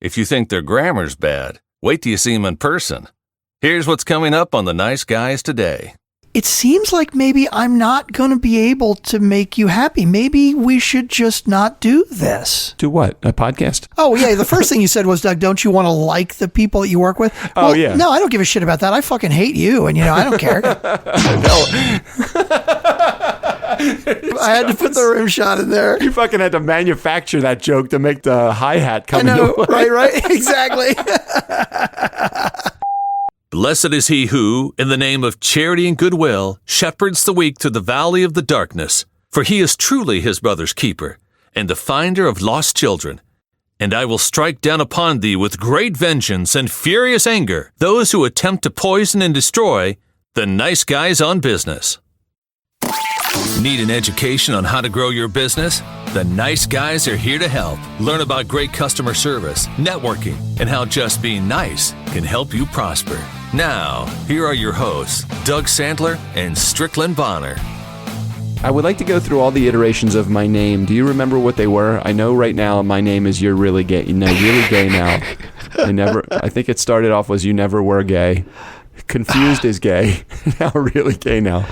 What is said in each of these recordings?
If you think their grammar's bad, wait till you see them in person. Here's what's coming up on the Nice Guys today. It seems like maybe I'm not going to be able to make you happy. Maybe we should just not do this. Do what? A podcast? Oh, yeah. The first thing you said was, Doug, don't you want to like the people that you work with? Oh, yeah. No, I don't give a shit about that. I fucking hate you, and, I don't care. I had to put the rim shot in there. You fucking had to manufacture that joke to make the hi-hat come into play. Right, exactly. Blessed is he who, in the name of charity and goodwill, shepherds the weak through the valley of the darkness. For he is truly his brother's keeper, and the finder of lost children. And I will strike down upon thee with great vengeance and furious anger those who attempt to poison and destroy the nice guys on business. Need an education on how to grow your business? The Nice Guys are here to help. Learn about great customer service, networking, and how just being nice can help you prosper. Now, here are your hosts, Doug Sandler and Strickland Bonner. I would like to go through all the iterations of my name. Do you remember what they were? I know right now my name is You're Really Gay. No, Really Gay Now. I think it started off was You Never Were Gay. Confused is gay. Now really gay now.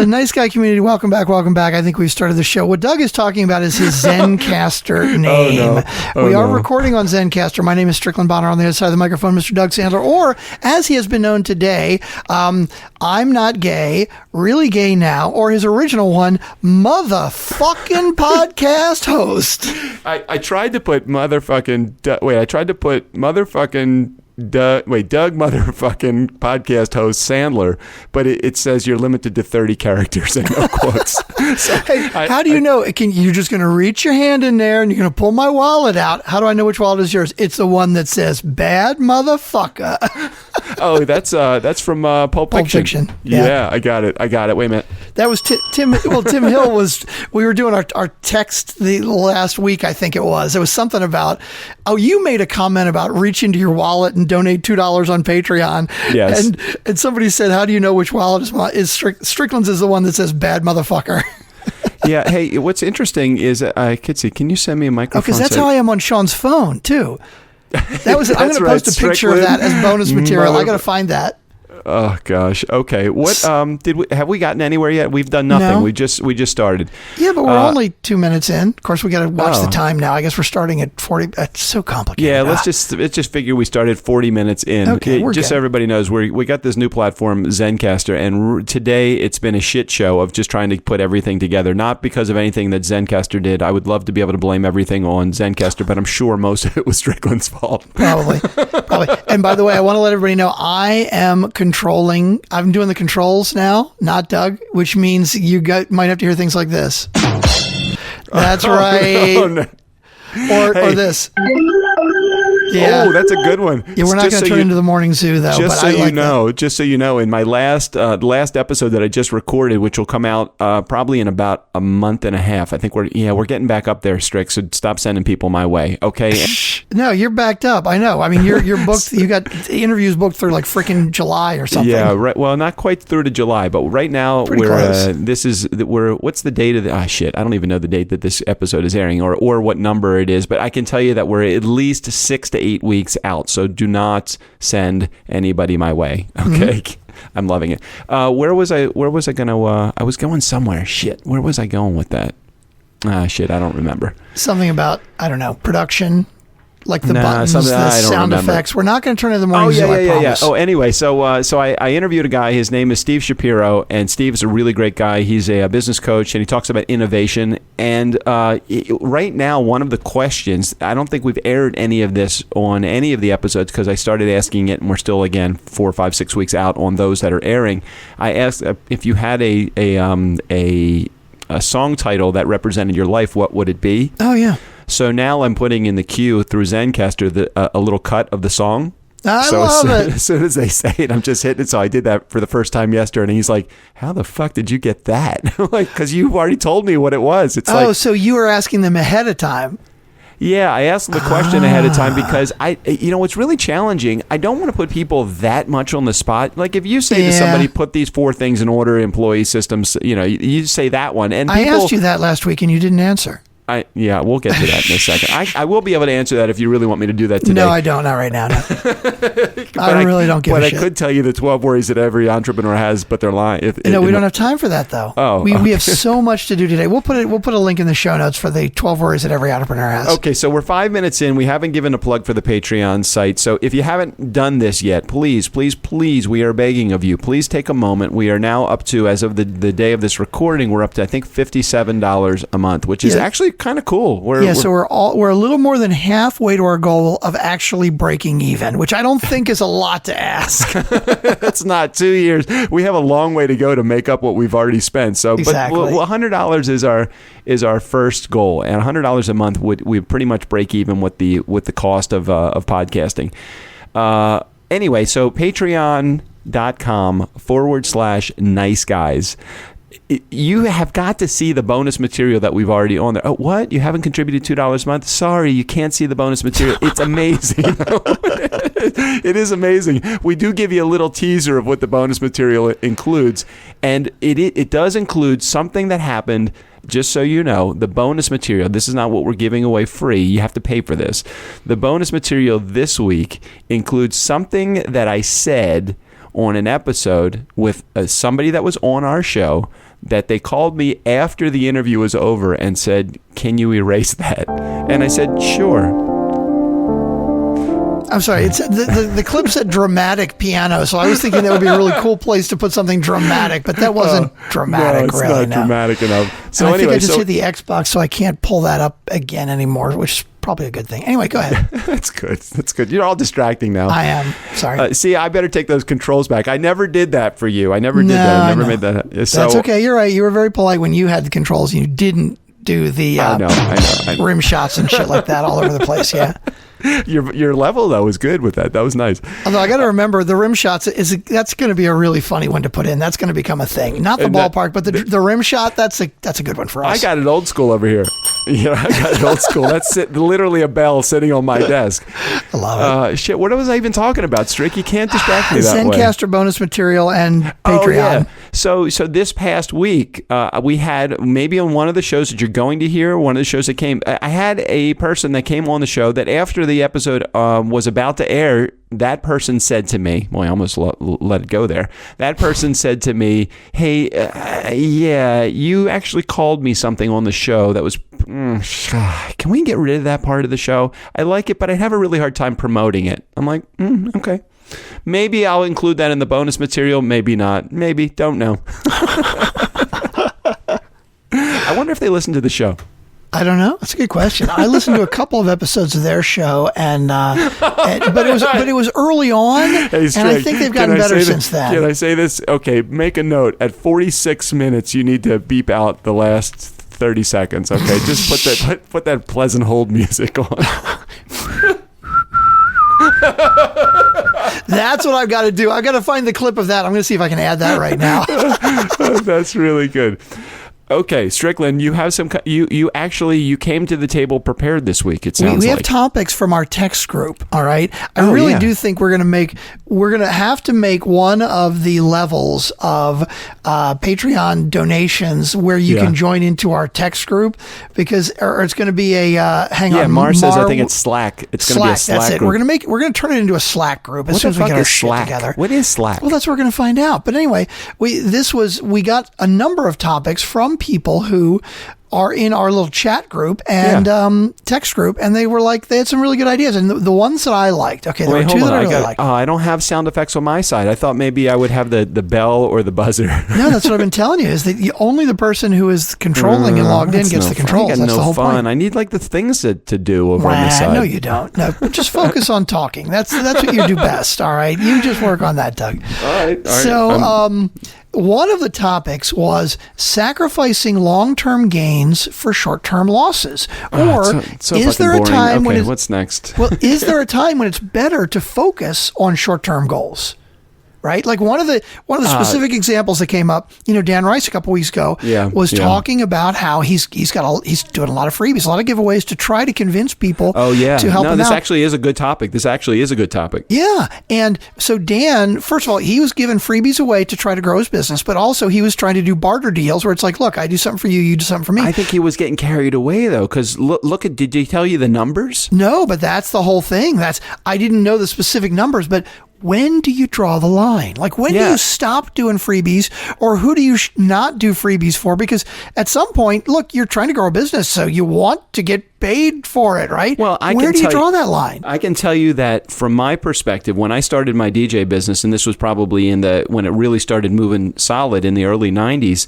Nice guy community, welcome back. I think we've started the show. What Doug is talking about is his Zencaster name. We are recording on Zencaster. My name is Strickland Bonner. On the other side of the microphone, Mr. Doug Sandler, or as he has been known today, I'm Not Gay, Really Gay Now, or his original one, Motherfucking Podcast Host. I tried to put Doug motherfucking podcast host Sandler, but it says you're limited to 30 characters and no quotes. So hey, how do you know? You're just going to reach your hand in there and you're going to pull my wallet out. How do I know which wallet is yours? It's the one that says bad motherfucker. Oh, that's from Pulp Fiction. Yeah, I got it. Wait a minute. That was Tim. Well, Tim Hill was. We were doing our text the last week. I think it was. It was something about. Oh, you made a comment about reach into your wallet and donate $2 on Patreon. Yes. And somebody said, "How do you know which wallet is Strickland's is the one that says bad motherfucker?" Yeah. Hey, what's interesting is Kitsy, can you send me a microphone? Because that's how I am on Sean's phone too. That was. I'm going to post a picture Strickland, of that as bonus material. I got to find that. Oh gosh. Okay. What have we gotten anywhere yet? We've done nothing. No. We just started. Yeah, but we're only 2 minutes in. Of course, we got to watch the time now. I guess we're starting at 40. It's so complicated. Yeah, let's just figure we started 40 minutes in. Okay, just so everybody knows, we got this new platform, Zencaster, and today it's been a shit show of just trying to put everything together. Not because of anything that Zencaster did. I would love to be able to blame everything on Zencaster, but I'm sure most of it was Strickland's fault. Probably. And by the way, I want to let everybody know I am controlling. I'm doing the controls now, not Doug, which means might have to hear things like this. That's right. Oh, no. Or this. Yeah. Oh, that's a good one. Yeah, we're not going to turn into the morning zoo, though. Just so you know, in my last episode that I just recorded, which will come out probably in about a month and a half, I think we're getting back up there, Strick. So stop sending people my way, okay? No, you're backed up. I know. I mean, you're booked. You got interviews booked through like freaking July or something. Yeah, right. Well, not quite through to July, but right now what's the date of the? Shit, I don't even know the date that this episode is airing or what number it is, but I can tell you that we're at least 6 to 8 weeks out. So do not send anybody my way. Okay. Mm-hmm. I'm loving it. Where was I going to, I was going somewhere. Shit. Where was I going with that? Shit. I don't remember. Something about, I don't know, production. Like the buttons, the sound effects. We're not going to turn into the morning zoo, I promise. Oh, anyway, so I interviewed a guy. His name is Steve Shapiro, and Steve's a really great guy. He's a business coach, and he talks about innovation. And right now, one of the questions, I don't think we've aired any of this on any of the episodes because I started asking it, and we're still, again, 4, 5, 6 weeks out on those that are airing. I asked if you had a song title that represented your life, what would it be? Oh, yeah. So now I'm putting in the queue through Zencaster a little cut of the song. I love it. As soon as they say it, I'm just hitting it. So I did that for the first time yesterday, and he's like, "How the fuck did you get that?" Like, because you already told me what it was. It's so you were asking them ahead of time. Yeah, I asked the question ahead of time because it's really challenging. I don't want to put people that much on the spot. Like if you say to somebody, put these 4 things in order, employee systems, you say that one. And I asked you that last week and you didn't answer. We'll get to that in a second. I will be able to answer that if you really want me to do that today. No, I don't. Not right now. No. I really don't give a shit. But I could tell you the 12 worries that every entrepreneur has, but they're lying. We don't have time for that, though. Oh, we have so much to do today. We'll put a link in the show notes for the 12 worries that every entrepreneur has. Okay, so we're 5 minutes in. We haven't given a plug for the Patreon site. So if you haven't done this yet, please, we are begging of you. Please take a moment. We are now up to, as of the day of this recording, we're up to, I think, $57 a month, which is actually kind of cool. So we're a little more than halfway to our goal of actually breaking even, which I don't think is a lot to ask. That's not 2 years. We have a long way to go to make up what we've already spent. So, exactly. But $100 is our first goal, and $100 a month we pretty much break even with the cost of podcasting. Anyway, so patreon.com/nice guys. You have got to see the bonus material that we've already on there. Oh, what? You haven't contributed $2 a month? Sorry, you can't see the bonus material. It's amazing. It is amazing. We do give you a little teaser of what the bonus material includes, and it does include something that happened. Just so you know, the bonus material, this is not what we're giving away free. You have to pay for this. The bonus material this week includes something that I said on an episode with somebody that was on our show, that they called me after the interview was over and said, "Can you erase that?" And I said, "Sure." I'm sorry. It's the clip said dramatic piano, so I was thinking that would be a really cool place to put something dramatic, but that wasn't dramatic. No, it's not dramatic enough. So and I think I just hit the Xbox, so I can't pull that up again anymore, which is probably a good thing. Anyway, go ahead. That's good. You're all distracting now. I am. Sorry. See, I better take those controls back. I never did that for you. I never did that. I never made that. So, that's okay. You're right. You were very polite when you had the controls. You didn't do the I know. rim shots and shit like that all over the place. Yeah. Your level though was good with that. That was nice. Although I got to remember, the rim shots that's going to be a really funny one to put in. That's going to become a thing. Not the ballpark, but the rim shot. That's a good one for us. I got it old school over here. I got it old school. That's literally a bell sitting on my desk. I love it. Shit. What was I even talking about, Strick? You can't distract me that way. Zencaster bonus material and Patreon. Oh, yeah. So this past week, we had, maybe on one of the shows that you're going to hear, one of the shows that came, I had a person that came on the show that after the episode was about to air, that person said to me, well, I almost let it go there. That person said to me, "Hey, you actually called me something on the show that was, can we get rid of that part of the show? I like it, but I'd have a really hard time promoting it." I'm like, okay. Maybe I'll include that in the bonus material. Maybe not. Maybe. Don't know. I wonder if they listen to the show. I don't know. That's a good question. I listened to a couple of episodes of their show, but it was early on, and I think they've gotten better since then. Can I say this? Okay, make a note. At 46 minutes, you need to beep out the last 30 seconds. Okay, just put that pleasant hold music on. That's what I've got to do. I've got to find the clip of that. I'm going to see if I can add that right now. That's really good. Okay, Strickland, you have you came to the table prepared this week. It sounds we like have topics from our text group. All right, I really do think we're gonna have to make one of the levels of Patreon donations where you can join into our text group, because or it's going to be a hang on. Yeah, Mar says I think it's Slack. It's going to be a Slack that's group. It. We're going to turn it into a Slack group as soon as we get our shit together. What is Slack? Well, that's what we're going to find out. But anyway, we got a number of topics from people who are in our little chat group and text group, and they had some really good ideas. And the ones that I liked, there were two that I really liked. I don't have sound effects on my side. I thought maybe I would have the bell or the buzzer. No, that's what I've been telling you, is that only the person who is controlling and logged in gets the controls. That's the whole point. I need the things to do over on the side. No, you don't. No, just focus on talking. That's what you do best. All right, you just work on that, Doug. All right. So, one of the topics was sacrificing long-term gains for short-term losses. Or is there a time when what's next? Well, is there a time when it's better to focus on short-term goals? right? Like one of the specific examples that came up, Dan Rice a couple weeks ago was talking about how he's doing a lot of freebies, a lot of giveaways to try to convince people to help him out. This actually is a good topic. Yeah. And so Dan, first of all, he was giving freebies away to try to grow his business, but also he was trying to do barter deals where it's like, look, I do something for you, you do something for me. I think he was getting carried away though, because did he tell you the numbers? No, but that's the whole thing. I didn't know the specific numbers, but when do you draw the line? Like, when do you stop doing freebies, or who do you not do freebies for? Because at some point, look, you're trying to grow a business, so you want to get paid for it, right? Well, where do you draw that line? I can tell you that from my perspective, when I started my DJ business, and this was probably when it really started moving solid in the early 90s,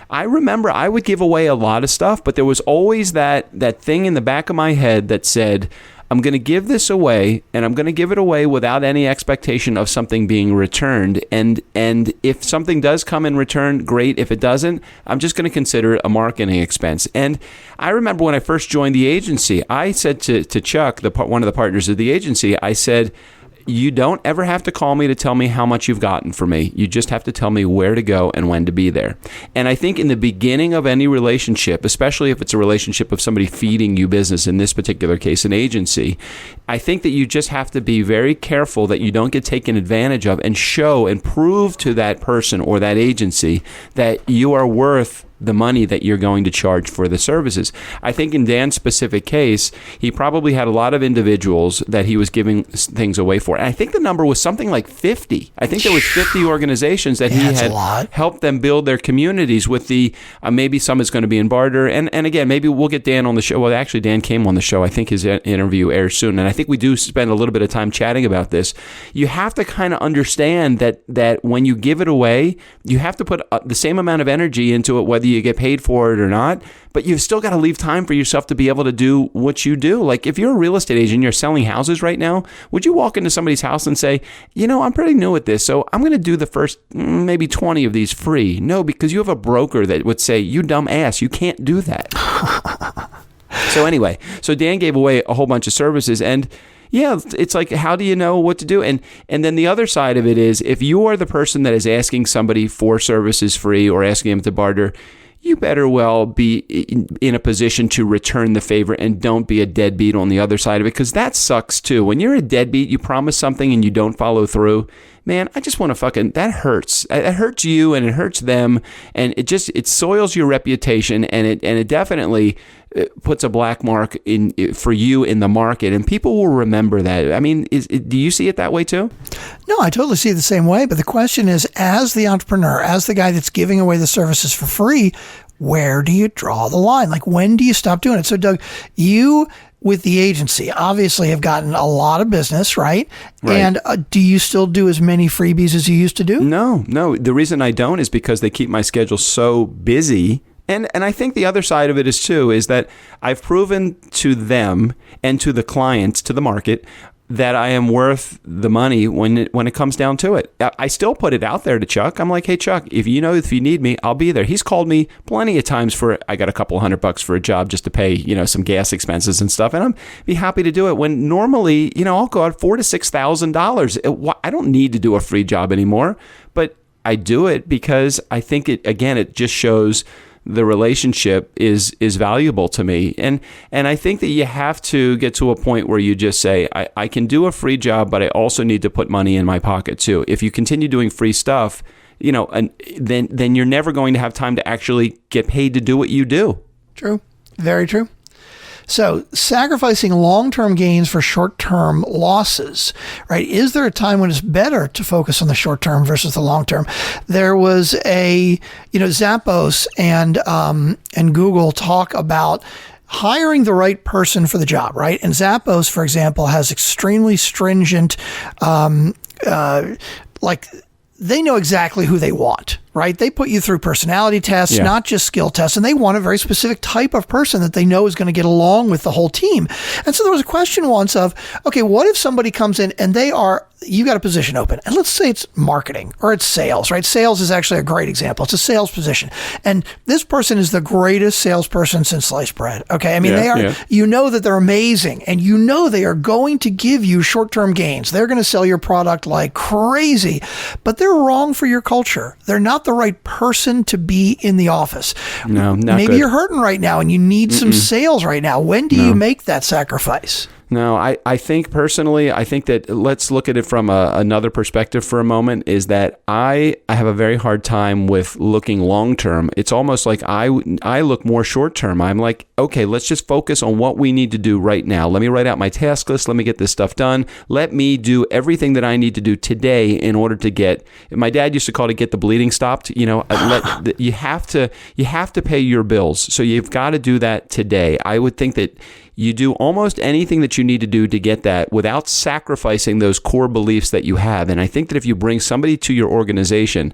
I remember I would give away a lot of stuff, but there was always that thing in the back of my head that said, I'm going to give this away, and I'm going to give it away without any expectation of something being returned. And if something does come in return, great. If it doesn't, I'm just going to consider it a marketing expense. And I remember when I first joined the agency, I said to Chuck, one of the partners of the agency, I said, you don't ever have to call me to tell me how much you've gotten for me. You just have to tell me where to go and when to be there. And I think in the beginning of any relationship, especially if it's a relationship of somebody feeding you business, in this particular case, an agency, I think that you just have to be very careful that you don't get taken advantage of, and show and prove to that person or that agency that you are worth the money that you're going to charge for the services. I think in Dan's specific case, he probably had a lot of individuals that he was giving things away for. And I think the number was something like 50. I think there was 50 organizations that he had helped them build their communities with the, maybe some is going to be in barter. And again, maybe we'll get Dan on the show. Well, actually, Dan came on the show. I think his interview airs soon. And I think we do spend a little bit of time chatting about this. You have to kind of understand that when you give it away, you have to put the same amount of energy into it, whether you get paid for it or not, but you've still got to leave time for yourself to be able to do what you do. Like, if you're a real estate agent, you're selling houses right now, would you walk into somebody's house and say, I'm pretty new at this, so I'm going to do the first maybe 20 of these free? No, because you have a broker that would say, you dumb ass, you can't do that. So anyway, Dan gave away a whole bunch of services, and it's like, how do you know what to do? And then the other side of it is, if you are the person that is asking somebody for services free or asking them to barter, you better well be in a position to return the favor, and don't be a deadbeat on the other side of it, because that sucks too. When you're a deadbeat, you promise something and you don't follow through. Man, I just want to that hurts. It hurts you and it hurts them, and it soils your reputation, and it definitely puts a black mark for you in the market, and people will remember that. I mean, do you see it that way too? No, I totally see it the same way. But the question is, as the entrepreneur, as the guy that's giving away the services for free, where do you draw the line? Like, when do you stop doing it? So, Doug, you with the agency obviously have gotten a lot of business, right? And do you still do as many freebies as you used to do? No. The reason I don't is because they keep my schedule so busy. And I think the other side of it is that I've proven to them and to the clients, to the market, that I am worth the money when it comes down to it. I still put it out there to Chuck. I'm like, hey, Chuck, if you need me, I'll be there. He's called me plenty of times I got a couple $100 for a job just to pay, some gas expenses and stuff. And I'm be happy to do it, when normally, I'll go out $4,000 to $6,000. I don't need to do a free job anymore, but I do it because I think it just shows the relationship is valuable to me. And I think that you have to get to a point where you just say, I can do a free job, but I also need to put money in my pocket too. If you continue doing free stuff, and then you're never going to have time to actually get paid to do what you do. True. Very true. So, sacrificing long-term gains for short-term losses, right? Is there a time when it's better to focus on the short-term versus the long-term? There was Zappos and Google talk about hiring the right person for the job, right? And Zappos, for example, has extremely stringent, they know exactly who they want. right? They put you through personality tests, not just skill tests, and they want a very specific type of person that they know is going to get along with the whole team. And so there was a question once of, okay, what if somebody comes in and you got a position open, and let's say it's marketing or it's sales, right? Sales is actually a great example. It's a sales position. And this person is the greatest salesperson since sliced bread. Okay. I mean, they are, you know that they're amazing, and you know they are going to give you short-term gains. They're going to sell your product like crazy, but they're wrong for your culture. They're not the right person to be in the office. No, not Maybe good. You're hurting right now and you need some sales right now. When do you make that sacrifice? No, I think personally, I think that let's look at it from another perspective for a moment, is that I have a very hard time with looking long term. It's almost like I look more short term. I'm like, okay, let's just focus on what we need to do right now. Let me write out my task list. Let me get this stuff done. Let me do everything that I need to do today in order to get, my dad used to call it get the bleeding stopped. You have to pay your bills. So you've got to do that today. I would think that you do almost anything that you need to do to get that without sacrificing those core beliefs that you have. And I think that if you bring somebody to your organization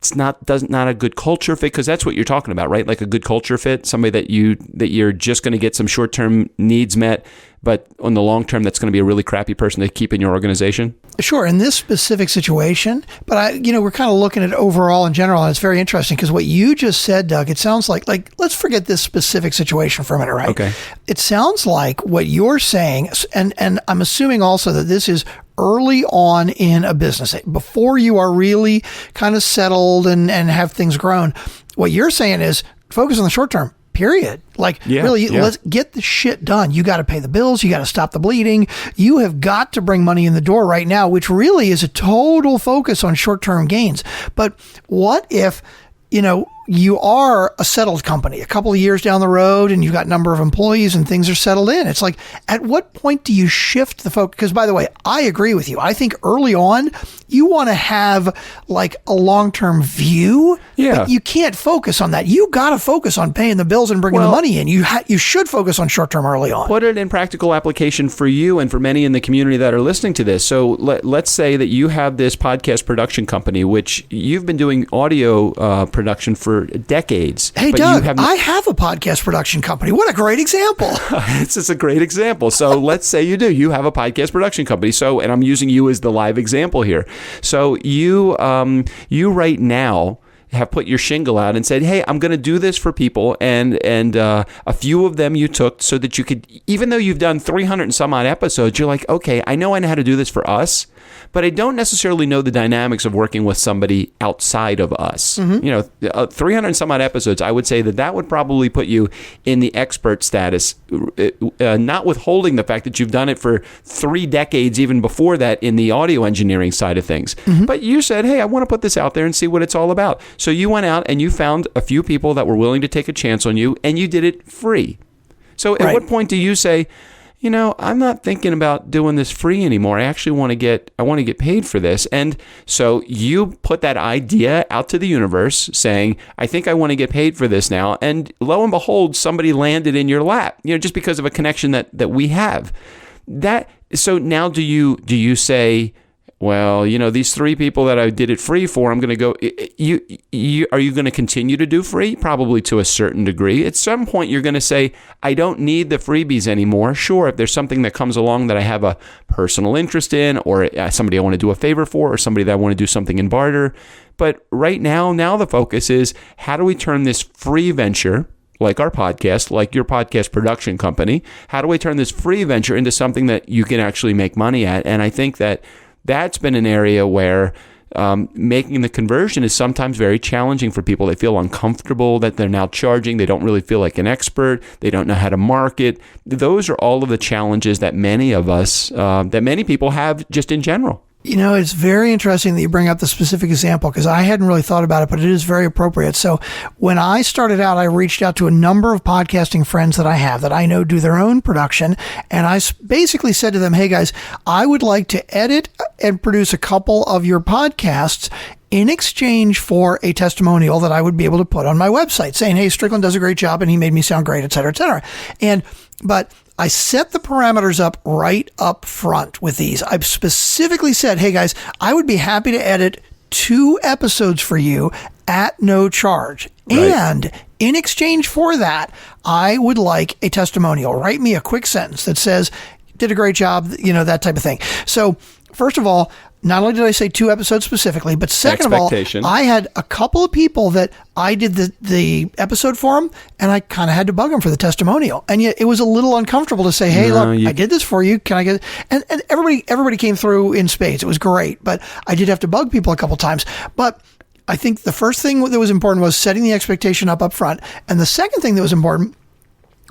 it's not a good culture fit, because that's what you're talking about, right? Like a good culture fit, somebody that you're just going to get some short-term needs met, but on the long term, that's going to be a really crappy person to keep in your organization. Sure, in this specific situation, but we're kind of looking at overall in general, and it's very interesting because what you just said, Doug, it sounds like let's forget this specific situation for a minute, right? Okay. It sounds like what you're saying, and I'm assuming also that this is early on in a business, before you are really kind of settled and have things grown. What you're saying is focus on the short term. Period. Let's get the shit done. You got to pay the bills. You got to stop the bleeding. You have got to bring money in the door right now, which really is a total focus on short-term gains. But what if, you are a settled company a couple of years down the road and you've got a number of employees and things are settled in? It's like, at what point do you shift the focus? Because by the way, I agree with you. I think early on, you want to have like a long-term view, but you can't focus on that. You got to focus on paying the bills and bringing the money in. You should focus on short-term early on. Put it in practical application for you and for many in the community that are listening to this. So let's say that you have this podcast production company, which you've been doing audio production for decades. Hey, Doug, I have a podcast production company. What a great example. It's just a great example. So let's say you do. You have a podcast production company. So, and I'm using you as the live example here. So you right now have put your shingle out and said, hey, I'm going to do this for people. And a few of them you took so that you could, even though you've done 300 and some odd episodes, you're like, okay, I know how to do this for us, but I don't necessarily know the dynamics of working with somebody outside of us. 300 and some odd episodes, I would say that would probably put you in the expert status, not withholding the fact that you've done it for 3 decades, even before that, in the audio engineering side of things. But you said, hey, I want to put this out there and see what it's all about. So you went out and you found a few people that were willing to take a chance on you, and you did it free. So at what point do you say, I'm not thinking about doing this free anymore. I actually want to get paid for this. And so you put that idea out to the universe saying, I think I want to get paid for this now. And lo and behold, somebody landed in your lap, just because of a connection that we have. So now do you say, well, these 3 people that I did it free for, I'm going to go, are you going to continue to do free? Probably to a certain degree. At some point, you're going to say, I don't need the freebies anymore. Sure, if there's something that comes along that I have a personal interest in, or somebody I want to do a favor for, or somebody that I want to do something in barter. But right now the focus is, how do we turn this free venture, like our podcast, like your podcast production company, how do we turn this free venture into something that you can actually make money at? And I think that's been an area where making the conversion is sometimes very challenging for people. They feel uncomfortable that they're now charging. They don't really feel like an expert. They don't know how to market. Those are all of the challenges that many of us, that many people have just in general. It's very interesting that you bring up the specific example, because I hadn't really thought about it, but it is very appropriate. So when I started out, I reached out to a number of podcasting friends that I have that I know do their own production. And I basically said to them, hey guys, I would like to edit and produce a couple of your podcasts in exchange for a testimonial that I would be able to put on my website saying, hey, Strickland does a great job and he made me sound great, et cetera, et cetera. But I set the parameters up right up front with these. I've specifically said, hey guys, I would be happy to edit 2 episodes for you at no charge. Right. And in exchange for that, I would like a testimonial. Write me a quick sentence that says, did a great job, that type of thing. So first of all, not only did I say 2 episodes specifically, but second of all, I had a couple of people that I did the episode for them, and I kind of had to bug them for the testimonial. And yet it was a little uncomfortable to say, hey, look, I did this for you. Can I get it? And everybody came through in spades. It was great, but I did have to bug people a couple times. But I think the first thing that was important was setting the expectation up front. And the second thing that was important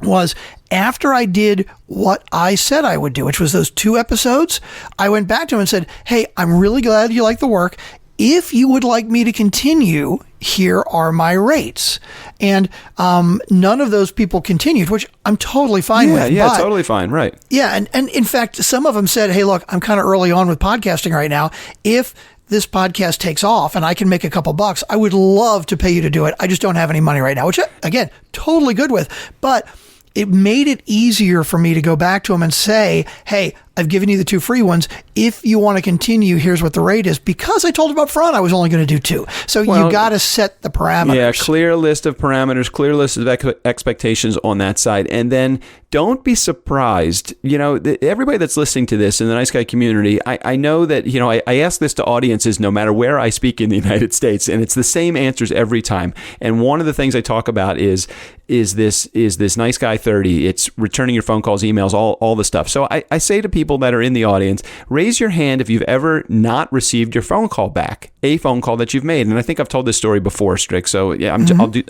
was after I did what I said I would do, which was those 2 episodes, I went back to him and said, hey, I'm really glad you like the work. If you would like me to continue, here are my rates. And none of those people continued, which I'm totally fine with. Yeah, totally fine, right. Yeah, and in fact, some of them said, hey, look, I'm kind of early on with podcasting right now. If this podcast takes off and I can make a couple bucks, I would love to pay you to do it. I just don't have any money right now, which, again, totally good with. But it made it easier for me to go back to them and say, hey, I've given you the 2 free ones. If you want to continue, here's what the rate is. Because I told them up front I was only going to do 2. So you got to set the parameters. Yeah, clear list of parameters, clear list of expectations on that side. And then don't be surprised. Everybody that's listening to this in the Nice Guy community, I know that, I ask this to audiences no matter where I speak in the United States, and it's the same answers every time. And one of the things I talk about is this Nice Guy 30. It's returning your phone calls, emails, all the stuff. So I say to people that are in the audience, raise your hand if you've ever not received your phone call back, a phone call that you've made. And I think I've told this story before, Strick. So yeah,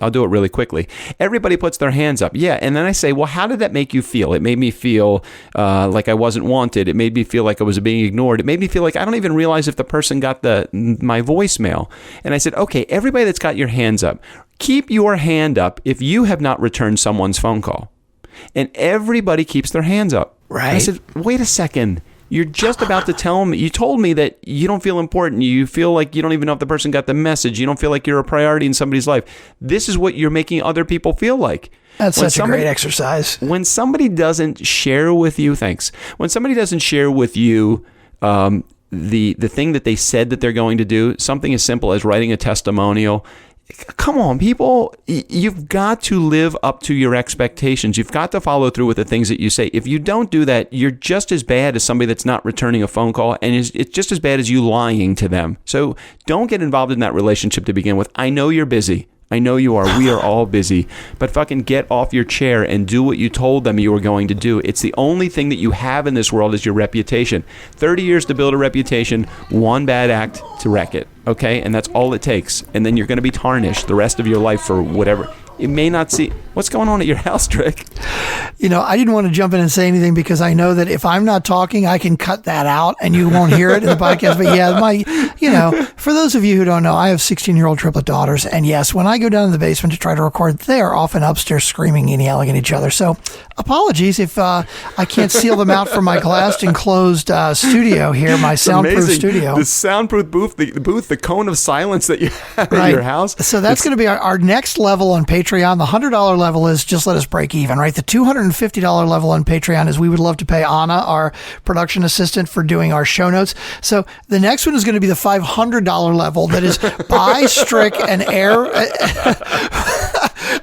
I'll do it really quickly. Everybody puts their hands up. Yeah. And then I say, well, how did that make you feel? It made me feel like I wasn't wanted. It made me feel like I was being ignored. It made me feel like I don't even realize if the person got my voicemail. And I said, okay, everybody that's got your hands up, keep your hand up if you have not returned someone's phone call. And everybody keeps their hands up. Right. And I said, wait a second. You're just about to tell me, you told me that you don't feel important. You feel like you don't even know if the person got the message. You don't feel like you're a priority in somebody's life. This is what you're making other people feel like. That's such a great exercise. When somebody doesn't share with you, when somebody doesn't share with you the thing that they said that they're going to do, something as simple as writing a testimonial, come on, people, you've got to live up to your expectations. You've got to follow through with the things that you say. If you don't do that, you're just as bad as somebody that's not returning a phone call, and it's just as bad as you lying to them. So don't get involved in that relationship to begin with. I know you're busy. I know you are. We are all busy. But fucking get off your chair and do what you told them you were going to do. It's the only thing that you have in this world is your reputation. 30 years to build a reputation, 1 bad act to wreck it. Okay? And that's all it takes. And then you're going to be tarnished the rest of your life for whatever. It may not see... What's going on at your house, Trick? I didn't want to jump in and say anything because I know that if I'm not talking, I can cut that out and you won't hear it in the podcast. But yeah, for those of you who don't know, I have 16-year-old triplet daughters. And yes, when I go down to the basement to try to record, they are often upstairs screaming and yelling at each other. So apologies if I can't seal them out from my glassed enclosed studio here, my soundproof studio. The soundproof booth, the cone of silence that you have at your house. So that's going to be our next level on Patreon. The $100 level is just let us break even, right? The $250 level on Patreon is we would love to pay Anna, our production assistant, for doing our show notes. So the next one is going to be the $500 level that is buy Strick and air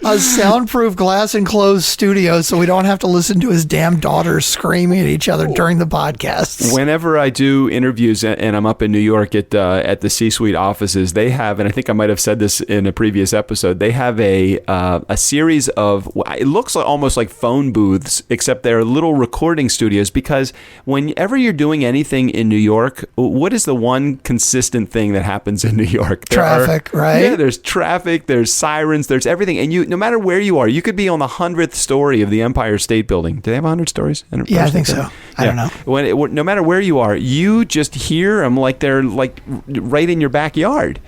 a soundproof glass enclosed studio so we don't have to listen to his damn daughters screaming at each other during the podcasts. Whenever I do interviews and I'm up in New York at the C-suite offices, they have, and I think I might have said this in a previous episode, they have a series of, it looks almost like phone booths, except they're little recording studios, because whenever you're doing anything in New York, what is the one consistent thing that happens in New York? Traffic, right? Yeah, there's traffic, there's sirens, there's everything. And no matter where you are, you could be on the 100th story of the Empire State Building. Do they have 100 stories? Yeah, I think so. I don't know. No matter where you are, you just hear them like they're like right in your backyard.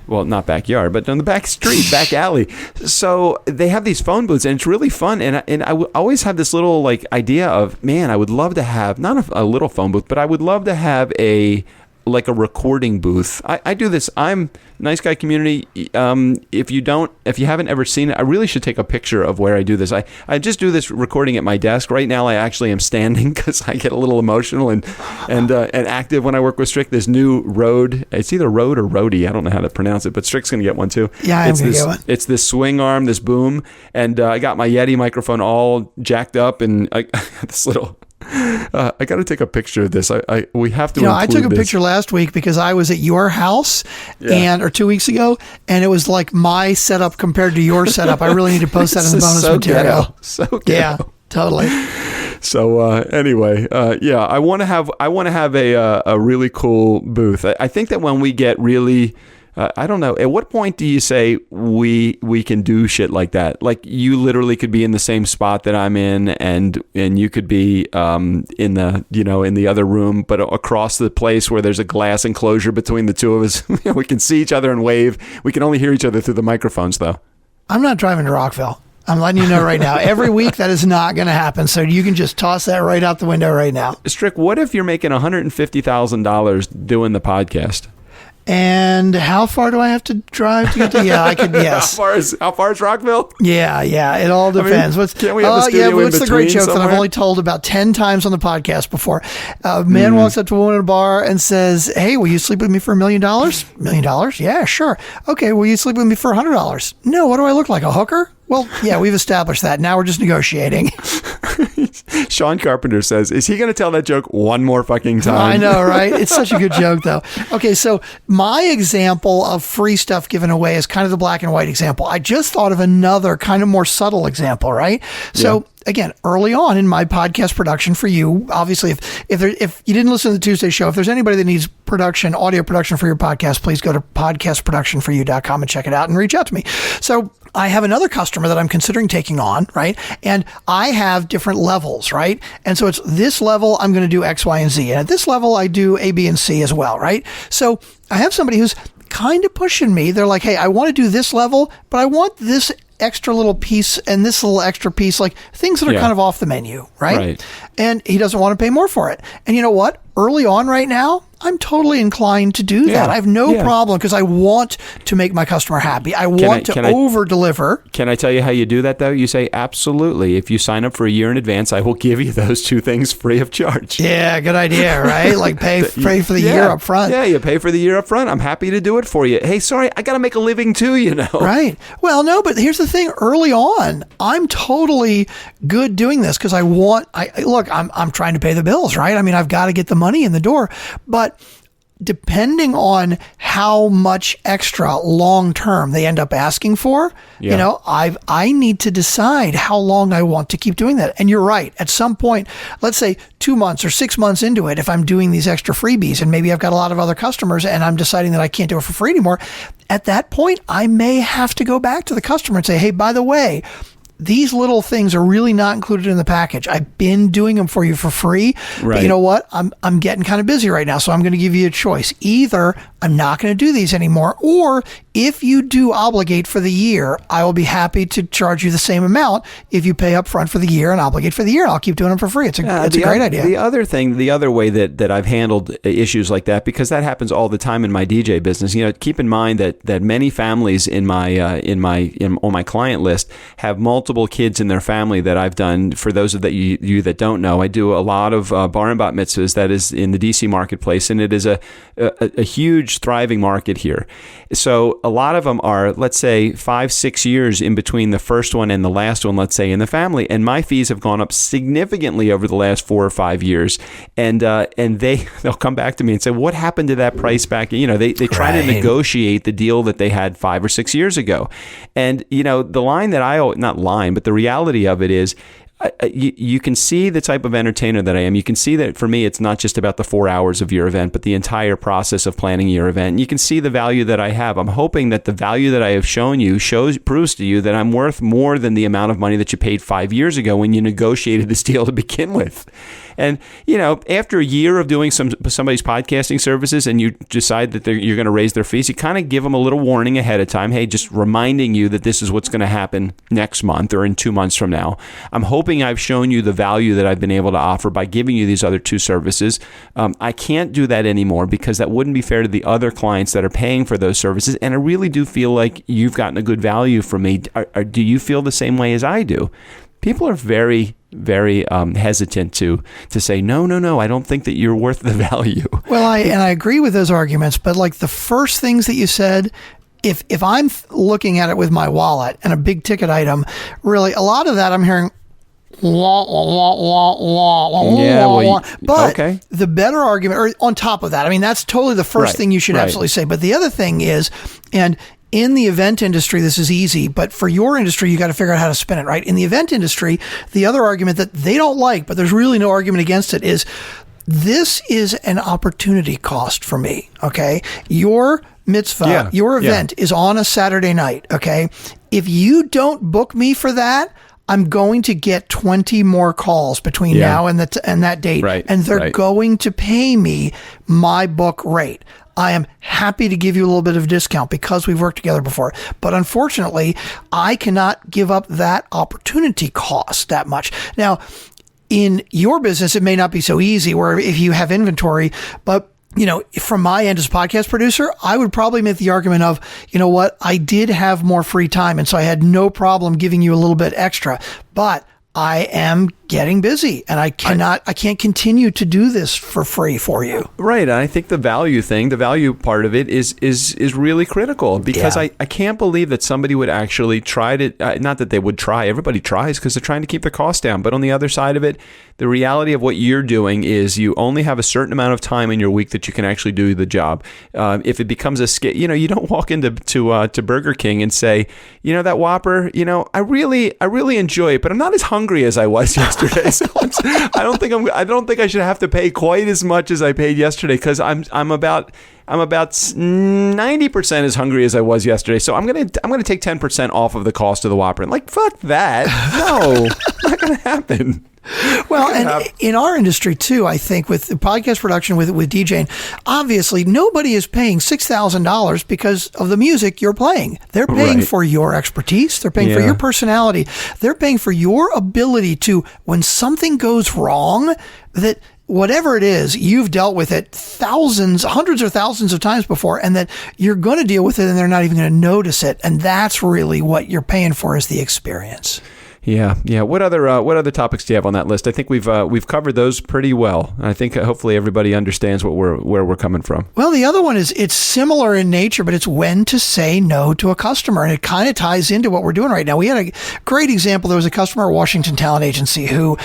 Well, not backyard, but on the back street, back alley. So they have these phone booths, and it's really fun. And I always have this little like idea of, man, I would love to have not a little phone booth, but I would love to have a like a recording booth. I do this. I'm Nice Guy Community. If you haven't ever seen it, I really should take a picture of where I do this. I just do this recording at my desk. Right now, I actually am standing because I get a little emotional and active when I work with Strick. This new Rode, it's either Rode or Rody. I don't know how to pronounce it, but Strick's going to get one too. Yeah, I'm going to get one. It's this swing arm, this boom, and I got my Yeti microphone all jacked up, and I this little. I got to take a picture of this. We have to. I took a picture last week because I was at your house, or 2 weeks ago, and it was like my setup compared to your setup. I really need to post that in the bonus material. So ghetto. Yeah, totally. So anyway, I want to have a really cool booth. I think that when we get really. I don't know. At what point do you say we can do shit like that? Like you literally could be in the same spot that I'm in, and you could be in the other room, but across the place where there's a glass enclosure between the two of us. We can see each other and wave. We can only hear each other through the microphones, though. I'm not driving to Rockville. I'm letting you know right now. Every week that is not going to happen. So you can just toss that right out the window right now. Strick, what if you're making $150,000 doing the podcast? And how far do I have to drive to get to? Yeah, I could. Yes. How far is Rockville? Yeah. It all depends. Can't we have a studio what's the great joke somewhere? that I've only told about 10 times on the podcast before? A man walks up to a woman in a bar and says, "Hey, will you sleep with me for $1 million? $1 million? Yeah, sure. Okay, will you sleep with me for $100? No. What do I look like? A hooker? Well, yeah, we've established that. Now we're just negotiating." Sean Carpenter says, is he going to tell that joke one more fucking time? I know, right? It's such a good joke, though. Okay, so my example of free stuff given away is kind of the black and white example. I just thought of another kind of more subtle example, right? So again, early on in my podcast production for you, obviously, if you didn't listen to the Tuesday show, if there's anybody that needs audio production for your podcast, please go to podcastproductionforyou.com and check it out and reach out to me. So I have another customer that I'm considering taking on, right? And I have different levels, right? And so it's this level, I'm going to do X, Y, and Z. And at this level, I do A, B, and C as well, right? So I have somebody who's kind of pushing me. They're like, hey, I want to do this level, but I want this extra little piece and this little extra piece, like things that are kind of off the menu, right? And he doesn't want to pay more for it. And you know what? Early on right now, I'm totally inclined to do that. I have no problem because I want to make my customer happy. I want to over-deliver. Can I tell you how you do that, though? You say, absolutely. If you sign up for a year in advance, I will give you those two things free of charge. Yeah, good idea, right? Like pay for the year up front. Yeah, you pay for the year up front. I'm happy to do it for you. Hey, sorry, I got to make a living too, you know. Right. Well, no, but here's the thing. Early on, I'm totally good doing this because I'm trying to pay the bills, right? I mean, I've got to get the money in the door, but depending on how much extra long term they end up asking for, I need to decide how long I want to keep doing that. And you're right. At some point, let's say 2 months or 6 months into it, if I'm doing these extra freebies and maybe I've got a lot of other customers and I'm deciding that I can't do it for free anymore, at that point, I may have to go back to the customer and say, hey, by the way, these little things are really not included in the package. I've been doing them for you for free, but you know what? I'm getting kind of busy right now, so I'm going to give you a choice. Either I'm not going to do these anymore, or if you do obligate for the year, I will be happy to charge you the same amount if you pay up front for the year and obligate for the year. I'll keep doing them for free. It's a great idea. The other way that I've handled issues like that, because that happens all the time in my DJ business. Keep in mind that many families on my client list have multiple kids in their family that I've done. For those of you that don't know, I do a lot of bar and bat mitzvahs that is in the DC marketplace, and it is a huge thriving market here. So a lot of them are, let's say, 5-6 years in between the first one and the last one, let's say, in the family. And my fees have gone up significantly over the last 4 or 5 years. And they'll come back to me and say, what happened to that price back? They try to negotiate the deal that they had 5 or 6 years ago. And, the line that not line, but the reality of it is, you can see the type of entertainer that I am. You can see that for me, it's not just about the 4 hours of your event, but the entire process of planning your event. And you can see the value that I have. I'm hoping that the value that I have shown you proves to you that I'm worth more than the amount of money that you paid 5 years ago when you negotiated this deal to begin with. And, after a year of doing somebody's podcasting services and you decide that you're going to raise their fees, you kind of give them a little warning ahead of time. Hey, just reminding you that this is what's going to happen next month or in 2 months from now. I'm hoping hoping I've shown you the value that I've been able to offer by giving you these other two services. I can't do that anymore because that wouldn't be fair to the other clients that are paying for those services. And I really do feel like you've gotten a good value from me. Do you feel the same way as I do? People are very, very hesitant to say, no, I don't think that you're worth the value. Well, I agree with those arguments, but like the first things that you said, if I'm looking at it with my wallet and a big ticket item, really a lot of that I'm hearing, but okay. The better argument, or on top of that, I mean, that's totally the first thing you should absolutely say. But the other thing is, and in the event industry, this is easy, but for your industry, you got to figure out how to spin it, right? In the event industry, the other argument that they don't like, but there's really no argument against it, is this is an opportunity cost for me, okay? Your mitzvah, your event is on a Saturday night, okay? If you don't book me for that, I'm going to get 20 more calls between now and that date, and they're going to pay me my book rate. I am happy to give you a little bit of a discount because we've worked together before. But unfortunately, I cannot give up that opportunity cost that much. Now, in your business, it may not be so easy where if you have inventory, but from my end as a podcast producer, I would probably make the argument of, you know what, I did have more free time. And so I had no problem giving you a little bit extra, but I am getting busy and I can't continue to do this for free for you. Right. And I think the value part of it is really critical because I can't believe that somebody would actually try to, not that they would try, everybody tries because they're trying to keep their costs down. But on the other side of it, the reality of what you're doing is you only have a certain amount of time in your week that you can actually do the job. If it becomes a scale, you don't walk into to Burger King and say, that Whopper, I really enjoy it, but I'm not as hungry as I was yesterday. So I don't think I should have to pay quite as much as I paid yesterday because I'm about 90% as hungry as I was yesterday. So I'm gonna take 10% off of the cost of the Whopper. And like, fuck that. No, not gonna happen. Well, and in our industry too, I think with the podcast production, with DJing, obviously nobody is paying $6,000 because of the music you're playing. They're paying for your expertise. They're paying for your personality. They're paying for your ability to, when something goes wrong, that whatever it is, you've dealt with it hundreds or thousands of times before, and that you're going to deal with it and they're not even going to notice it. And that's really what you're paying for, is the experience. Yeah. What other topics do you have on that list? I think we've covered those pretty well. I think hopefully everybody understands where we're coming from. Well, the other one is, it's similar in nature, but it's when to say no to a customer, and it kind of ties into what we're doing right now. We had a great example. There was a customer at Washington Talent Agency who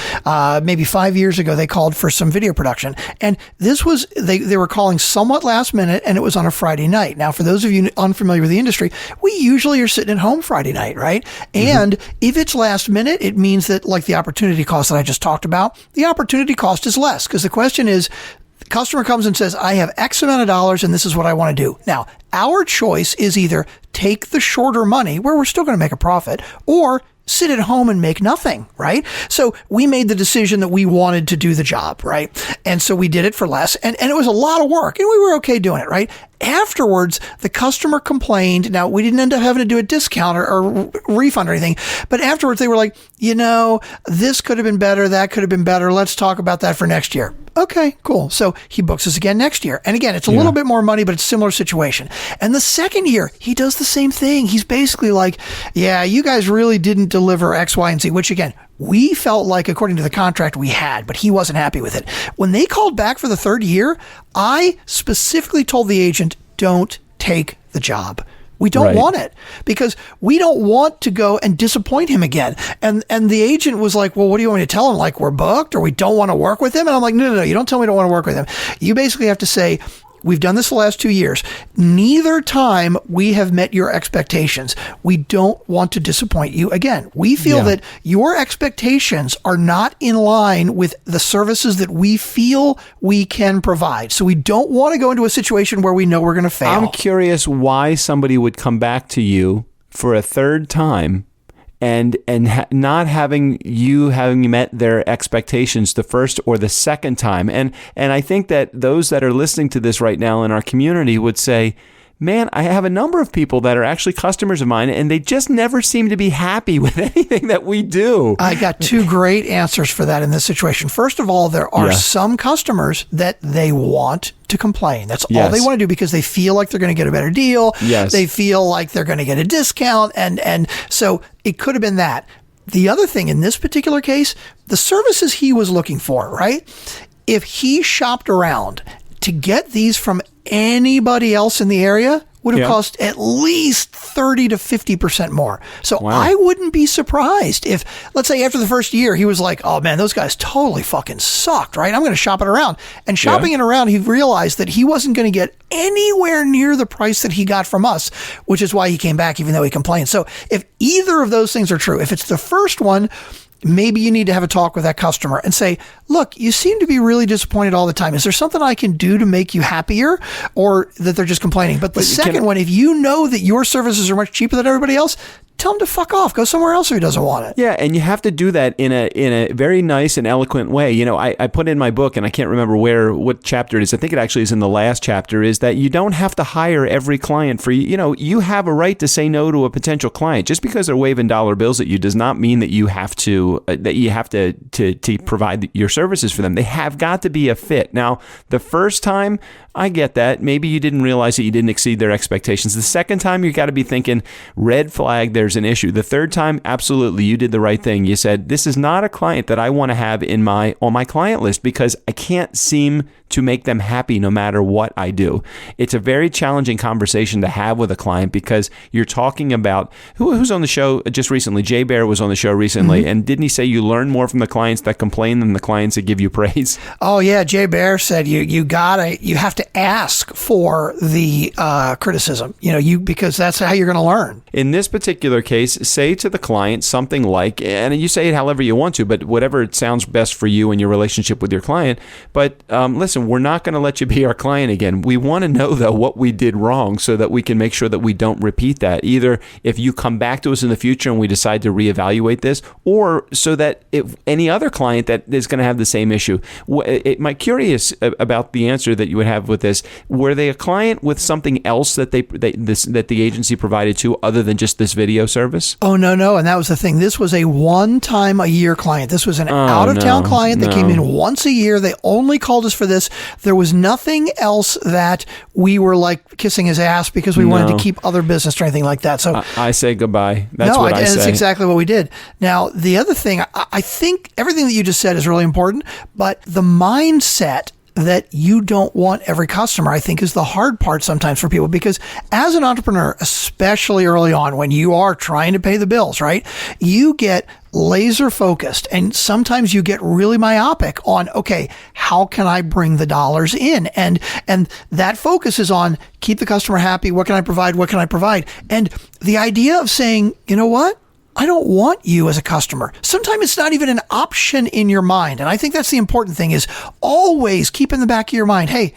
maybe 5 years ago they called for some video production, and this was they were calling somewhat last minute, and it was on a Friday night. Now, for those of you unfamiliar with the industry, we usually are sitting at home Friday night, right? And if it's last minute, it means that, like the opportunity cost that I just talked about, the opportunity cost is less, because the question is, the customer comes and says, I have X amount of dollars and this is what I want to do. Now, our choice is either take the shorter money where we're still going to make a profit, or sit at home and make nothing, right? So we made the decision that we wanted to do the job, right? And so we did it for less, and it was a lot of work, and we were okay doing it, right? Afterwards, the customer complained. Now, we didn't end up having to do a discount or refund or anything, but afterwards they were like, this could have been better, that could have been better. Let's talk about that for next year. Okay, cool. So he books us again next year. And again, it's a little bit more money, but it's a similar situation. And the second year, he does the same thing. He's basically like, yeah, you guys really didn't deliver X, Y, and Z, which again, we felt like, according to the contract, we had, but he wasn't happy with it. When they called back for the third year, I specifically told the agent, don't take the job. We don't want it, because we don't want to go and disappoint him again. And the agent was like, well, what do you want me to tell him? Like, we're booked, or we don't want to work with him? And I'm like, no, you don't tell me you don't want to work with him. You basically have to say, we've done this the last 2 years. Neither time we have met your expectations. We don't want to disappoint you again. We feel that your expectations are not in line with the services that we feel we can provide. So we don't want to go into a situation where we know we're going to fail. I'm curious why somebody would come back to you for a third time and not having met their expectations the first or the second time. And I think that those that are listening to this right now in our community would say, man, I have a number of people that are actually customers of mine, and they just never seem to be happy with anything that we do. I got two great answers for that in this situation. First of all, there are some customers that they want to complain. That's all they want to do because they feel like they're going to get a better deal. Yes. They feel like they're going to get a discount. And so it could have been that. The other thing in this particular case, the services he was looking for, right? If he shopped around to get these from anybody else in the area, would have cost at least 30 to 50% more. So I wouldn't be surprised if, let's say after the first year, he was like, oh man, those guys totally fucking sucked, right? I'm going to shop it around. And shopping it around, he realized that he wasn't going to get anywhere near the price that he got from us, which is why he came back even though he complained. So if either of those things are true, if it's the first one, maybe you need to have a talk with that customer and say, look, you seem to be really disappointed all the time. Is there something I can do to make you happier, or that they're just complaining? But the second one, if you know that your services are much cheaper than everybody else, tell him to fuck off. Go somewhere else if he doesn't want it. Yeah, and you have to do that in a very nice and eloquent way. You know, I put in my book, and I can't remember what chapter it is. I think it actually is in the last chapter, is that you don't have to hire every client for, you know, you have a right to say no to a potential client. Just because they're waving dollar bills at you does not mean that you have to provide your services for them. They have got to be a fit. Now, the first time, I get that. Maybe you didn't realize that you didn't exceed their expectations. The second time, you got to be thinking, red flag, there's an issue. The third time, absolutely, you did the right thing. You said, this is not a client that I want to have on my client list because I can't seem to make them happy no matter what I do. It's a very challenging conversation to have with a client because you're talking about, who's on the show just recently? Jay Bear was on the show recently, and didn't he say you learn more from the clients that complain than the clients that give you praise? Oh yeah, Jay Bear said you have to ask for the criticism, because that's how you're going to learn. In this particular case, say to the client something like, and you say it however you want to, but whatever it sounds best for you and your relationship with your client. But listen, we're not going to let you be our client again. We want to know, though, what we did wrong so that we can make sure that we don't repeat that. Either if you come back to us in the future and we decide to reevaluate this, or so that if any other client that is going to have the same issue. I'm curious about the answer that you would have with this. Were they a client with something else that that the agency provided to other than just this video service? Oh, no. And that was the thing. This was a one-time-a-year client. This was an out-of-town client that came in once a year. They only called us for this. There was nothing else that we were like kissing his ass because we wanted to keep other business or anything like that. So I say goodbye. That's what I say. That's exactly what we did. Now, the other thing, I think everything that you just said is really important, but the mindset that you don't want every customer, I think, is the hard part sometimes for people, because as an entrepreneur, especially early on when you are trying to pay the bills, right, you get laser focused and sometimes you get really myopic on, okay, how can I bring the dollars in? And that focus is on keep the customer happy. What can I provide? What can I provide? And the idea of saying, you know what? I don't want you as a customer. Sometimes it's not even an option in your mind. And I think that's the important thing, is always keep in the back of your mind, hey,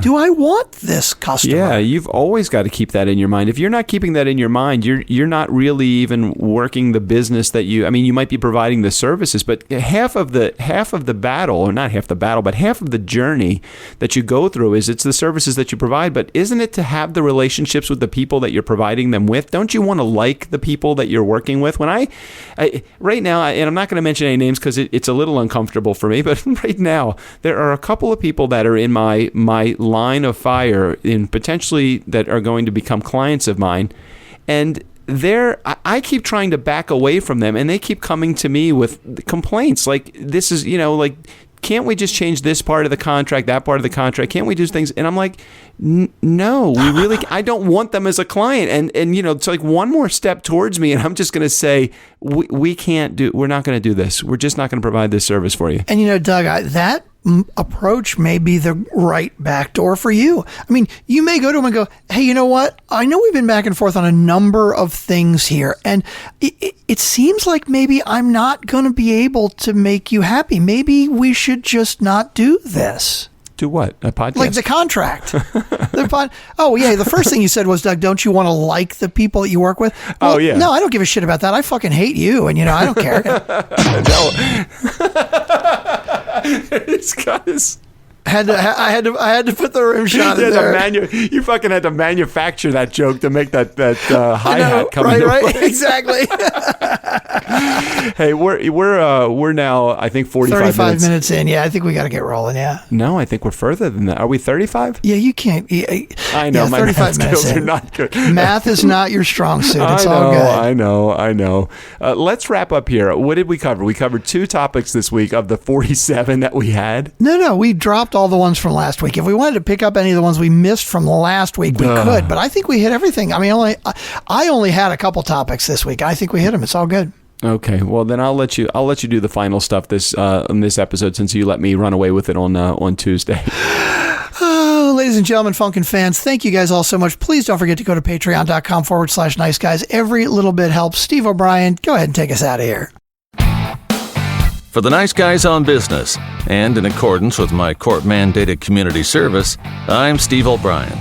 do I want this customer? Yeah, you've always got to keep that in your mind. If you're not keeping that in your mind, you're not really even working the business that you might be providing the services, but half of the battle, or not half the battle, but half of the journey that you go through it's the services that you provide. But isn't it to have the relationships with the people that you're providing them with? Don't you want to like the people that you're working with? When I right now, and I'm not going to mention any names because it's a little uncomfortable for me, but right now there are a couple of people that are in my line of fire, in potentially that are going to become clients of mine, and I keep trying to back away from them, and they keep coming to me with complaints like, this is, like, can't we just change this part of the contract, that part of the contract? Can't we do things? And I'm like, no, we really, I don't want them as a client. And it's like one more step towards me, and I'm just going to say, we're not going to do this. We're just not going to provide this service for you. And Doug, that approach may be the right back door for you. I mean, you may go to them and go, hey, you know what? I know we've been back and forth on a number of things here, and it seems like maybe I'm not going to be able to make you happy. Maybe we should just not do this. Do what? A podcast? Like the contract. The first thing you said was, Doug, don't you want to like the people that you work with? Well, no, I don't give a shit about that. I fucking hate you, and I don't care. It's I had to put the rim shot in there. You fucking had to manufacture that joke to make that hi-hat come into right, play. Exactly. Hey, we're now, I think, 45 minutes in. Yeah, I think we got to get rolling. Yeah. No, I think we're further than that. Are we 35? Yeah, you can't. I know, my 35 math minutes skills in. are not good. Math is not your strong suit. It's all good. I know. Let's wrap up here. What did we cover? We covered 2 topics this week of the 47 that we had. No, we dropped all the ones from last week. If we wanted to pick up any of the ones we missed from last week, we could. But I think we hit everything. I mean, I only had a couple topics this week. I think we hit them. It's all good. Okay, well then I'll let you do the final stuff on this episode, since you let me run away with it on Tuesday. Oh, ladies and gentlemen, Funkin' fans, thank you guys all so much. Please don't forget to go to patreon.com/nice guys. Every little bit helps. Steve O'Brien, go ahead and take us out of here. For the Nice Guys on Business, and in accordance with my court-mandated community service, I'm Steve O'Brien.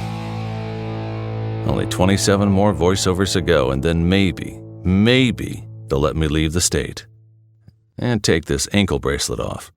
Only 27 more voiceovers to go, and then maybe they'll let me leave the state and take this ankle bracelet off.